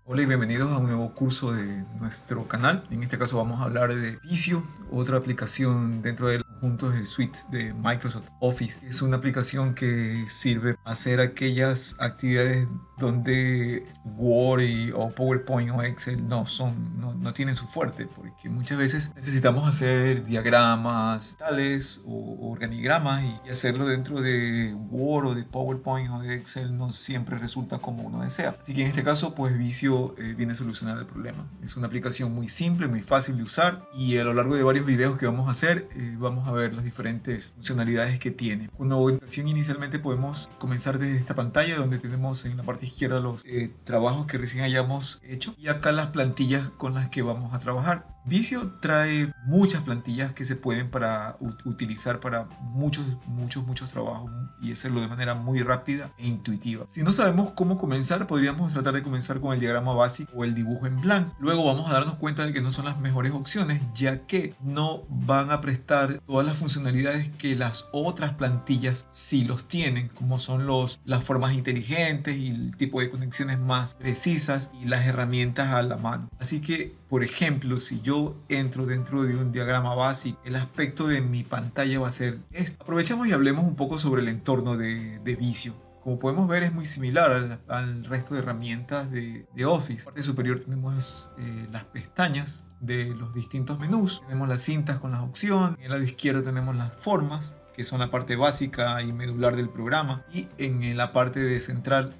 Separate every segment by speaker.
Speaker 1: Hola y bienvenidos a un nuevo curso de nuestro canal. En este caso vamos a hablar de Visio, otra aplicación dentro del conjunto de suites de Microsoft Office. Es una aplicación que sirve para hacer aquellas actividades donde Word o PowerPoint o Excel no tienen su fuerte, porque muchas veces necesitamos hacer diagramas tales o organigramas y hacerlo dentro de Word o de PowerPoint o de Excel no siempre resulta como uno desea. Así que en este caso pues Visio viene a solucionar el problema. Es una aplicación muy simple, muy fácil de usar y a lo largo de varios videos que vamos a hacer vamos a ver las diferentes funcionalidades que tiene. Con la orientación inicialmente podemos comenzar desde esta pantalla donde tenemos en la parte izquierda los trabajos que recién hayamos hecho y acá las plantillas con las que vamos a trabajar. Visio trae muchas plantillas que se pueden utilizar para muchos trabajos y hacerlo de manera muy rápida e intuitiva. Si no sabemos cómo comenzar, podríamos tratar de comenzar con el diagrama básico o el dibujo en blanco. Luego vamos a darnos cuenta de que no son las mejores opciones, ya que no van a prestar todas las funcionalidades que las otras plantillas sí los tienen, como son las formas inteligentes y el tipo de conexiones más precisas y las herramientas a la mano. Así que, por ejemplo, si yo entro dentro de un diagrama básico, el aspecto de mi pantalla va a ser este. Aprovechemos y hablemos un poco sobre el entorno de Visio. Como podemos ver, es muy similar al resto de herramientas de Office. En la parte superior tenemos las pestañas de los distintos menús. Tenemos las cintas con las opciones. En el lado izquierdo tenemos las formas, que son la parte básica y medular del programa. Y en la parte de central,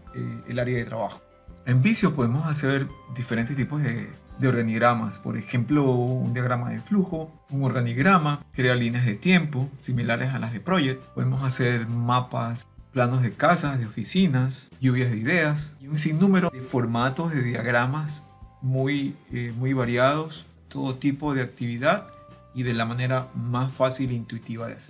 Speaker 1: el área de trabajo. En Visio podemos hacer diferentes tipos de organigramas. Por ejemplo, un diagrama de flujo, un organigrama, crear líneas de tiempo similares a las de Project. Podemos hacer mapas, planos de casas, de oficinas, lluvias de ideas y un sinnúmero de formatos de diagramas muy variados, todo tipo de actividad y de la manera más fácil e intuitiva de hacer.